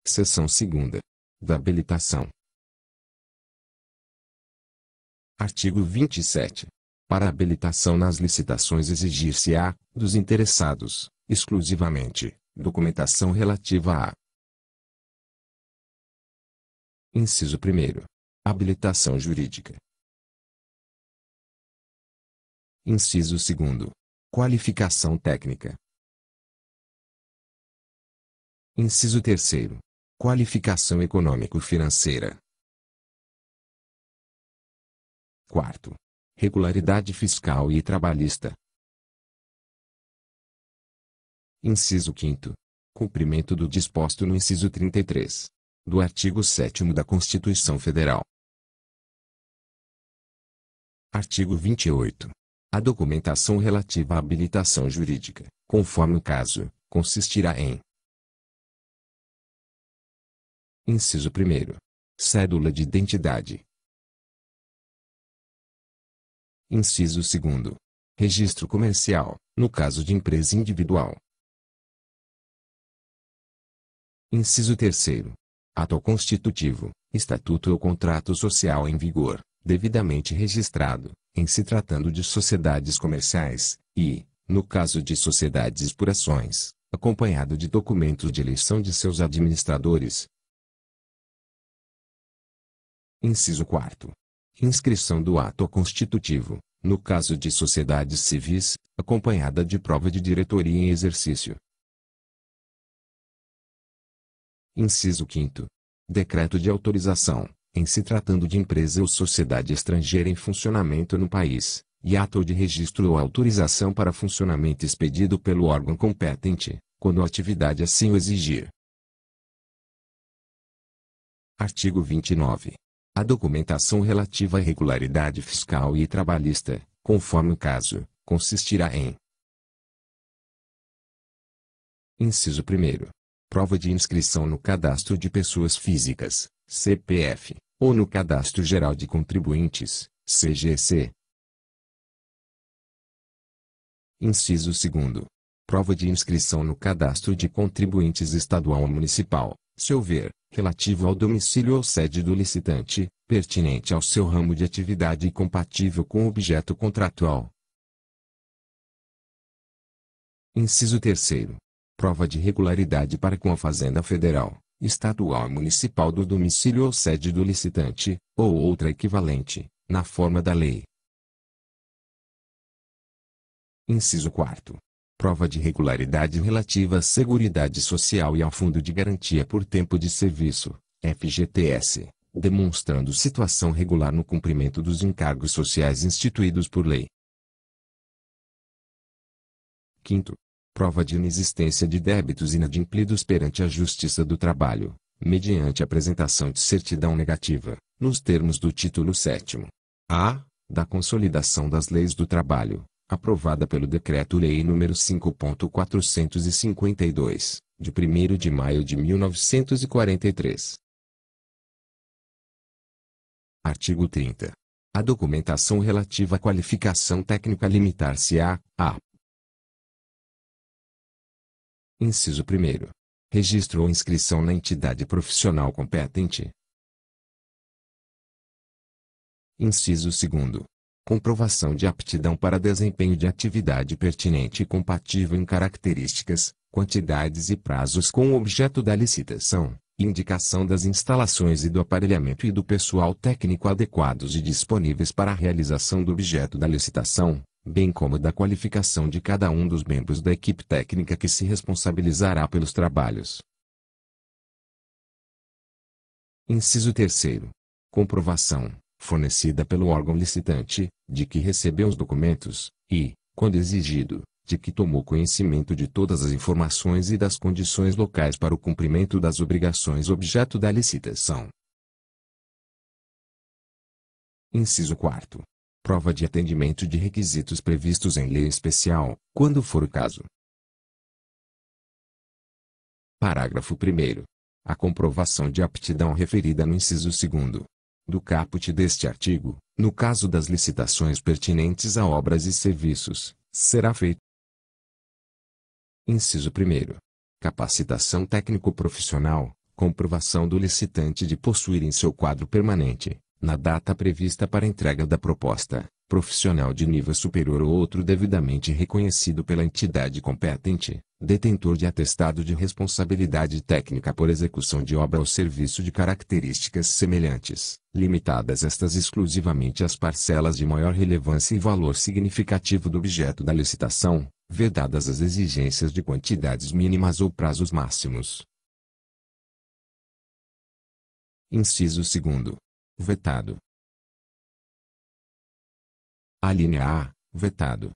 Seção 2ª. Da habilitação. Artigo 27. Para habilitação nas licitações exigir-se-á, dos interessados, exclusivamente, documentação relativa a: Inciso 1º. Habilitação jurídica. Inciso 2º. Qualificação técnica. Inciso 3º. Qualificação econômico-financeira. 4º. Regularidade fiscal e trabalhista. Inciso 5º. Cumprimento do disposto no inciso 33. Do artigo 7º da Constituição Federal. Artigo 28. A documentação relativa à habilitação jurídica, conforme o caso, consistirá em: Inciso 1º. Cédula de identidade. Inciso 2º. Registro comercial, no caso de empresa individual. Inciso 3º. Ato constitutivo, estatuto ou contrato social em vigor, devidamente registrado, em se tratando de sociedades comerciais, e, no caso de sociedades por ações, acompanhado de documentos de eleição de seus administradores. Inciso 4º. Inscrição do ato constitutivo, no caso de sociedades civis, acompanhada de prova de diretoria em exercício. Inciso 5º. Decreto de autorização, em se tratando de empresa ou sociedade estrangeira em funcionamento no país, e ato de registro ou autorização para funcionamento expedido pelo órgão competente, quando a atividade assim o exigir. Artigo 29. A documentação relativa à regularidade fiscal e trabalhista, conforme o caso, consistirá em: Inciso 1º. Prova de inscrição no Cadastro de Pessoas Físicas, CPF, ou no Cadastro Geral de Contribuintes, CGC. Inciso 2º. Prova de inscrição no Cadastro de Contribuintes estadual ou municipal, se houver, relativo ao domicílio ou sede do licitante, pertinente ao seu ramo de atividade e compatível com o objeto contratual. Inciso 3º. Prova de regularidade para com a Fazenda Federal, estadual e municipal do domicílio ou sede do licitante, ou outra equivalente, na forma da lei. Inciso 4º. Prova de regularidade relativa à Seguridade Social e ao Fundo de Garantia por Tempo de Serviço, FGTS, demonstrando situação regular no cumprimento dos encargos sociais instituídos por lei. 5º. Prova de inexistência de débitos inadimplidos perante a Justiça do Trabalho, mediante apresentação de certidão negativa, nos termos do título 7º-A, da Consolidação das Leis do Trabalho, aprovada pelo Decreto-Lei nº 5.452, de 1º de maio de 1943. Artigo 30. A documentação relativa à qualificação técnica limitar-se-á a: Inciso 1º. Registro ou inscrição na entidade profissional competente. Inciso 2º. Comprovação de aptidão para desempenho de atividade pertinente e compatível em características, quantidades e prazos com o objeto da licitação, indicação das instalações e do aparelhamento e do pessoal técnico adequados e disponíveis para a realização do objeto da licitação, bem como da qualificação de cada um dos membros da equipe técnica que se responsabilizará pelos trabalhos. Inciso 3º. Comprovação, fornecida pelo órgão licitante, de que recebeu os documentos, e, quando exigido, de que tomou conhecimento de todas as informações e das condições locais para o cumprimento das obrigações objeto da licitação. Inciso 4º. Prova de atendimento de requisitos previstos em lei especial, quando for o caso. Parágrafo 1º. A comprovação de aptidão referida no inciso 2º do caput deste artigo, no caso das licitações pertinentes a obras e serviços, será feita. Inciso 1º. Capacitação técnico-profissional, Comprovação do licitante de possuir em seu quadro permanente, na data prevista para entrega da proposta, profissional de nível superior ou outro devidamente reconhecido pela entidade competente, detentor de atestado de responsabilidade técnica por execução de obra ou serviço de características semelhantes, limitadas estas exclusivamente às parcelas de maior relevância e valor significativo do objeto da licitação, vedadas as exigências de quantidades mínimas ou prazos máximos. Inciso 2º. Vetado. Alínea A, vetado.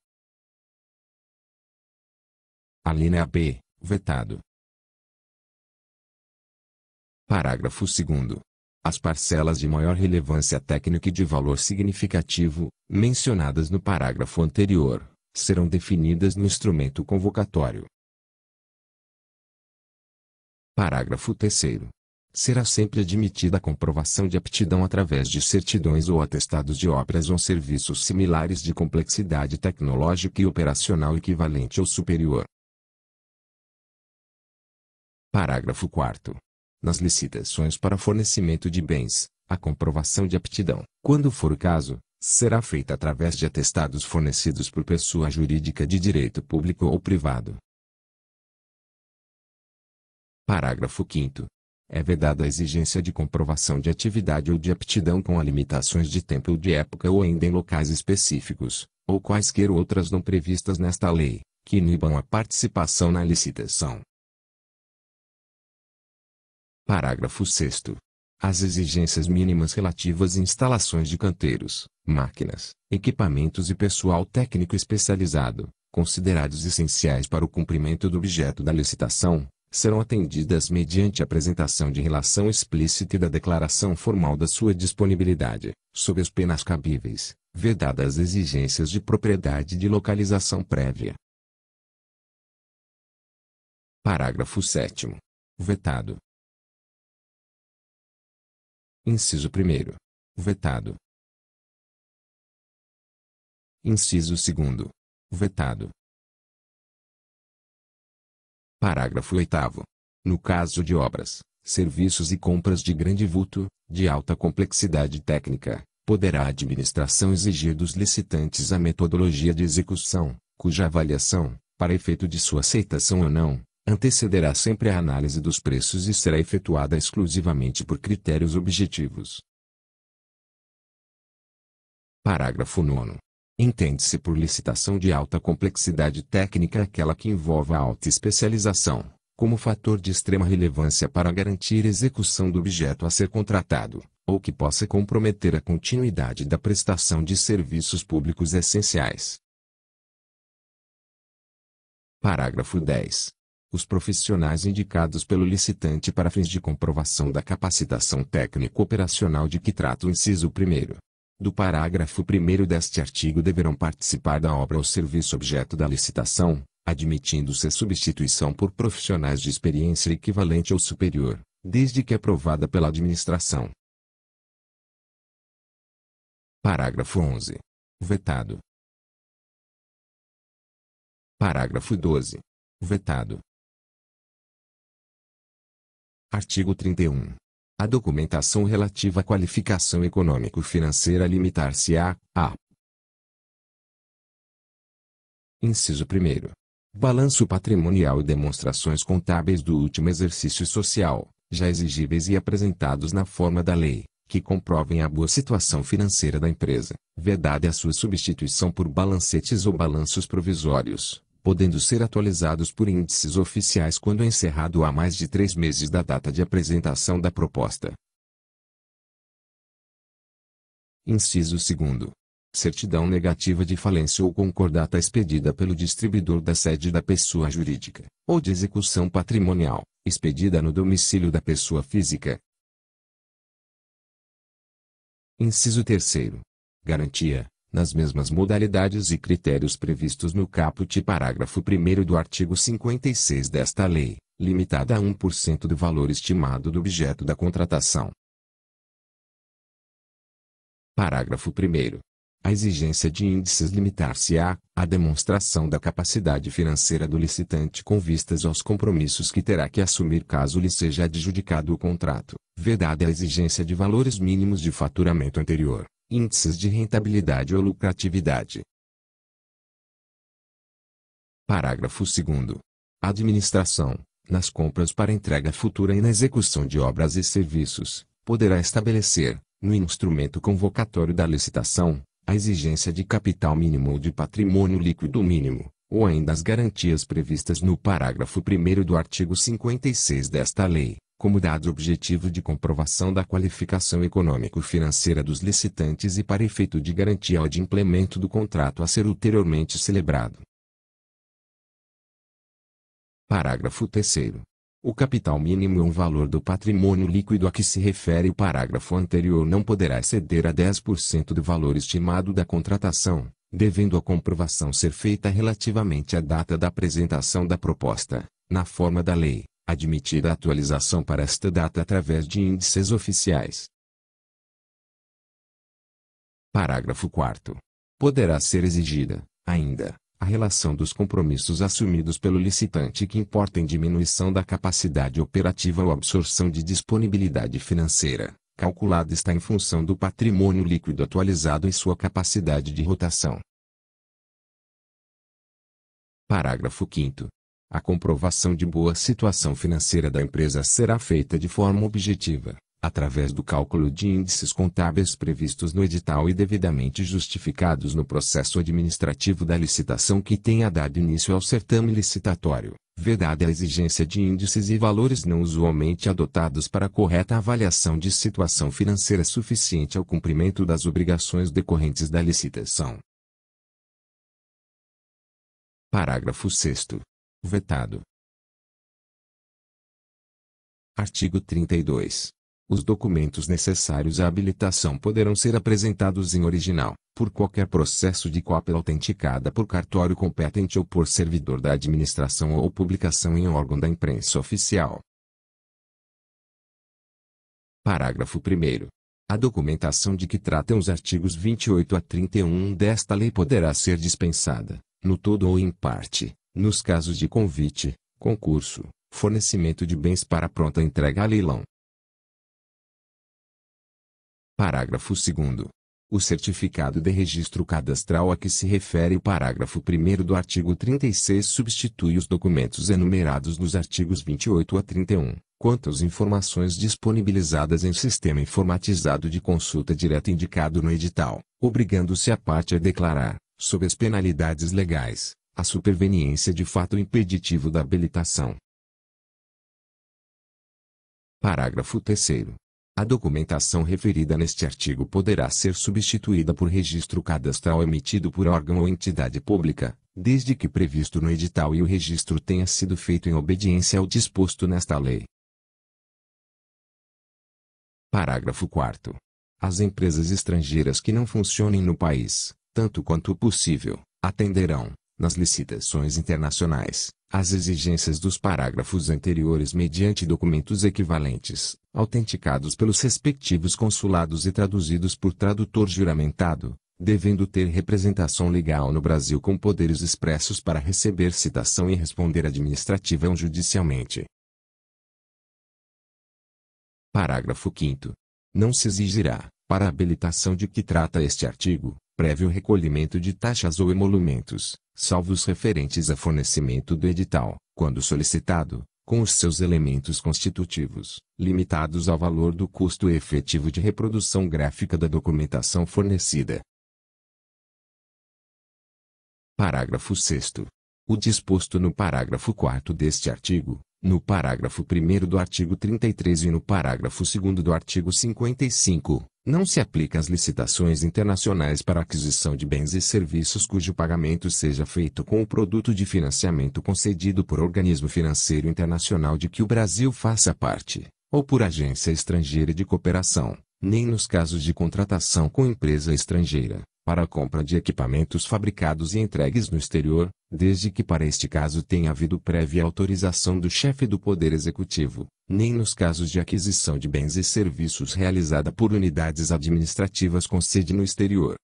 Alínea B, vetado. Parágrafo 2º. As parcelas de maior relevância técnica e de valor significativo, mencionadas no parágrafo anterior, serão definidas no instrumento convocatório. Parágrafo 3º. Será sempre admitida a comprovação de aptidão através de certidões ou atestados de obras ou serviços similares de complexidade tecnológica e operacional equivalente ou superior. Parágrafo 4º. Nas licitações para fornecimento de bens, a comprovação de aptidão, quando for o caso, será feita através de atestados fornecidos por pessoa jurídica de direito público ou privado. Parágrafo 5º. É vedada a exigência de comprovação de atividade ou de aptidão com limitações de tempo ou de época ou ainda em locais específicos, ou quaisquer outras não previstas nesta lei, que inibam a participação na licitação. Parágrafo 6º. As exigências mínimas relativas a instalações de canteiros, máquinas, equipamentos e pessoal técnico especializado, considerados essenciais para o cumprimento do objeto da licitação, serão atendidas mediante a apresentação de relação explícita e da declaração formal da sua disponibilidade, sob as penas cabíveis, vedadas as exigências de propriedade e de localização prévia. Parágrafo 7º. Vetado. Inciso 1º. Vetado. Inciso 2º. Vetado. Parágrafo 8º. No caso de obras, serviços e compras de grande vulto, de alta complexidade técnica, poderá a administração exigir dos licitantes a metodologia de execução, cuja avaliação, para efeito de sua aceitação ou não, antecederá sempre a análise dos preços e será efetuada exclusivamente por critérios objetivos. Parágrafo 9º. Entende-se por licitação de alta complexidade técnica aquela que envolva alta especialização, como fator de extrema relevância para garantir a execução do objeto a ser contratado, ou que possa comprometer a continuidade da prestação de serviços públicos essenciais. Parágrafo 10. Os profissionais indicados pelo licitante para fins de comprovação da capacitação técnico-operacional de que trata o inciso 1º do parágrafo 1º deste artigo deverão participar da obra ou serviço objeto da licitação, admitindo-se a substituição por profissionais de experiência equivalente ou superior, desde que aprovada pela administração. Parágrafo 11. Vetado. Parágrafo 12. Vetado. Artigo 31. A documentação relativa à qualificação econômico-financeira limitar-se-á a: Inciso 1º. Balanço patrimonial e demonstrações contábeis do último exercício social, já exigíveis e apresentados na forma da lei, que comprovem a boa situação financeira da empresa, vedada a sua substituição por balancetes ou balanços provisórios, podendo ser atualizados por índices oficiais quando encerrado há mais de 3 meses da data de apresentação da proposta. Inciso 2º. Certidão negativa de falência ou concordata expedida pelo distribuidor da sede da pessoa jurídica, ou de execução patrimonial, expedida no domicílio da pessoa física. Inciso 3º. Garantia, nas mesmas modalidades e critérios previstos no caput parágrafo 1º do artigo 56 desta lei, limitada a 1% do valor estimado do objeto da contratação. Parágrafo 1º. A exigência de índices limitar-se-á à demonstração da capacidade financeira do licitante com vistas aos compromissos que terá que assumir caso lhe seja adjudicado o contrato, vedada a exigência de valores mínimos de faturamento anterior, índices de rentabilidade ou lucratividade. Parágrafo 2º. A administração, nas compras para entrega futura e na execução de obras e serviços, poderá estabelecer, no instrumento convocatório da licitação, a exigência de capital mínimo ou de patrimônio líquido mínimo, ou ainda as garantias previstas no parágrafo 1º do artigo 56 desta lei, como dado objetivo de comprovação da qualificação econômico-financeira dos licitantes e para efeito de garantia ou de implemento do contrato a ser ulteriormente celebrado. Parágrafo 3º. O capital mínimo ou valor do patrimônio líquido a que se refere o parágrafo anterior não poderá exceder a 10% do valor estimado da contratação, devendo a comprovação ser feita relativamente à data da apresentação da proposta, na forma da lei, admitida a atualização para esta data através de índices oficiais. Parágrafo 4º. Poderá ser exigida, ainda, a relação dos compromissos assumidos pelo licitante que importem diminuição da capacidade operativa ou absorção de disponibilidade financeira, calculada está em função do patrimônio líquido atualizado e sua capacidade de rotação. Parágrafo 5º. A comprovação de boa situação financeira da empresa será feita de forma objetiva, através do cálculo de índices contábeis previstos no edital e devidamente justificados no processo administrativo da licitação que tenha dado início ao certame licitatório, vedada a exigência de índices e valores não usualmente adotados para a correta avaliação de situação financeira suficiente ao cumprimento das obrigações decorrentes da licitação. Parágrafo 6º. Vetado. Artigo 32. Os documentos necessários à habilitação poderão ser apresentados em original, por qualquer processo de cópia autenticada por cartório competente ou por servidor da administração ou publicação em órgão da imprensa oficial. Parágrafo 1º. A documentação de que tratam os artigos 28 a 31 desta lei poderá ser dispensada, no todo ou em parte, nos casos de convite, concurso, fornecimento de bens para pronta entrega a leilão. Parágrafo 2º. O certificado de registro cadastral a que se refere o parágrafo 1º do artigo 36 substitui os documentos enumerados nos artigos 28 a 31, quanto às informações disponibilizadas em sistema informatizado de consulta direta indicado no edital, obrigando-se a parte a declarar, sob as penalidades legais, a superveniência de fato impeditivo da habilitação. Parágrafo 3º. A documentação referida neste artigo poderá ser substituída por registro cadastral emitido por órgão ou entidade pública, desde que previsto no edital e o registro tenha sido feito em obediência ao disposto nesta lei. Parágrafo 4º. As empresas estrangeiras que não funcionem no país, tanto quanto possível, atenderão, nas licitações internacionais, às exigências dos parágrafos anteriores mediante documentos equivalentes, autenticados pelos respectivos consulados e traduzidos por tradutor juramentado, devendo ter representação legal no Brasil com poderes expressos para receber citação e responder administrativa ou judicialmente. Parágrafo 5º. Não se exigirá, para a habilitação de que trata este artigo, prévio recolhimento de taxas ou emolumentos, salvo os referentes a fornecimento do edital, quando solicitado, com os seus elementos constitutivos, limitados ao valor do custo efetivo de reprodução gráfica da documentação fornecida. Parágrafo 6º. O disposto no parágrafo 4º deste artigo, no parágrafo 1º do artigo 33 e no parágrafo 2º do artigo 55, não se aplica às licitações internacionais para aquisição de bens e serviços cujo pagamento seja feito com o produto de financiamento concedido por organismo financeiro internacional de que o Brasil faça parte, ou por agência estrangeira de cooperação, nem nos casos de contratação com empresa estrangeira, para a compra de equipamentos fabricados e entregues no exterior, desde que para este caso tenha havido prévia autorização do chefe do Poder Executivo, nem nos casos de aquisição de bens e serviços realizada por unidades administrativas com sede no exterior.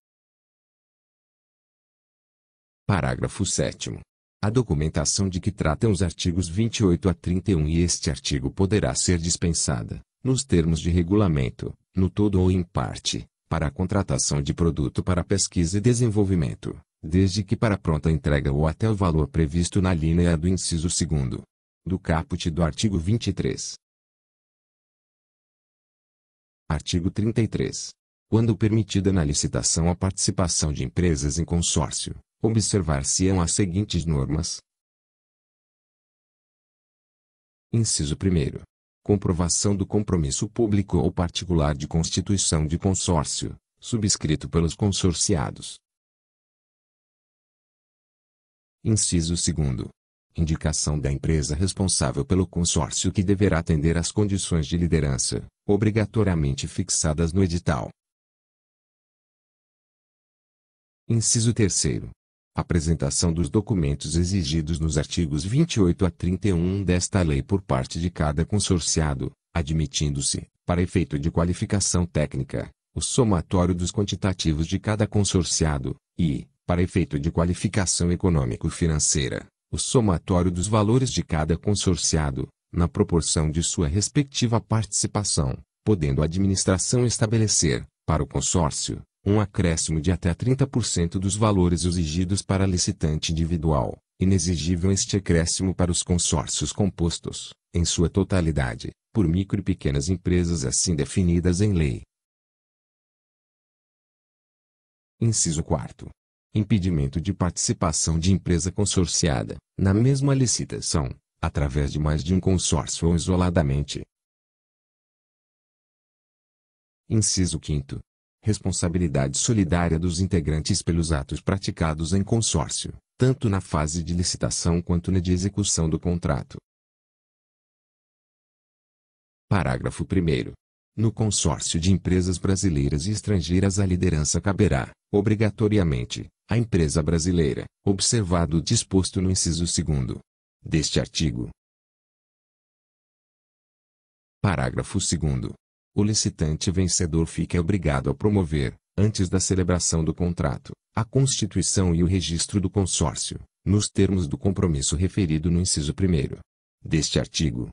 Parágrafo 7º. A documentação de que tratam os artigos 28 a 31 e este artigo poderá ser dispensada, nos termos de regulamento, no todo ou em parte, para a contratação de produto para pesquisa e desenvolvimento, desde que para pronta entrega ou até o valor previsto na linha A do inciso 2º do caput do artigo 23. Artigo 33. Quando permitida na licitação a participação de empresas em consórcio, observar-se-ão as seguintes normas. Inciso 1º. Comprovação do compromisso público ou particular de constituição de consórcio, subscrito pelos consorciados. Inciso 2º. Indicação da empresa responsável pelo consórcio que deverá atender às condições de liderança, obrigatoriamente fixadas no edital. Inciso 3º. Apresentação dos documentos exigidos nos artigos 28 a 31 desta lei por parte de cada consorciado, admitindo-se, para efeito de qualificação técnica, o somatório dos quantitativos de cada consorciado, e, para efeito de qualificação econômico-financeira, o somatório dos valores de cada consorciado, na proporção de sua respectiva participação, podendo a administração estabelecer, para o consórcio, um acréscimo de até 30% dos valores exigidos para licitante individual, inexigível este acréscimo para os consórcios compostos, em sua totalidade, por micro e pequenas empresas assim definidas em lei. Inciso 4º. Impedimento de participação de empresa consorciada, na mesma licitação, através de mais de um consórcio ou isoladamente. Inciso 5º. Responsabilidade solidária dos integrantes pelos atos praticados em consórcio, tanto na fase de licitação quanto na de execução do contrato. Parágrafo 1º. No consórcio de empresas brasileiras e estrangeiras a liderança caberá, obrigatoriamente, à empresa brasileira, observado o disposto no inciso 2º deste artigo. Parágrafo 2º. O licitante vencedor fica obrigado a promover, antes da celebração do contrato, a constituição e o registro do consórcio, nos termos do compromisso referido no inciso 1º deste artigo.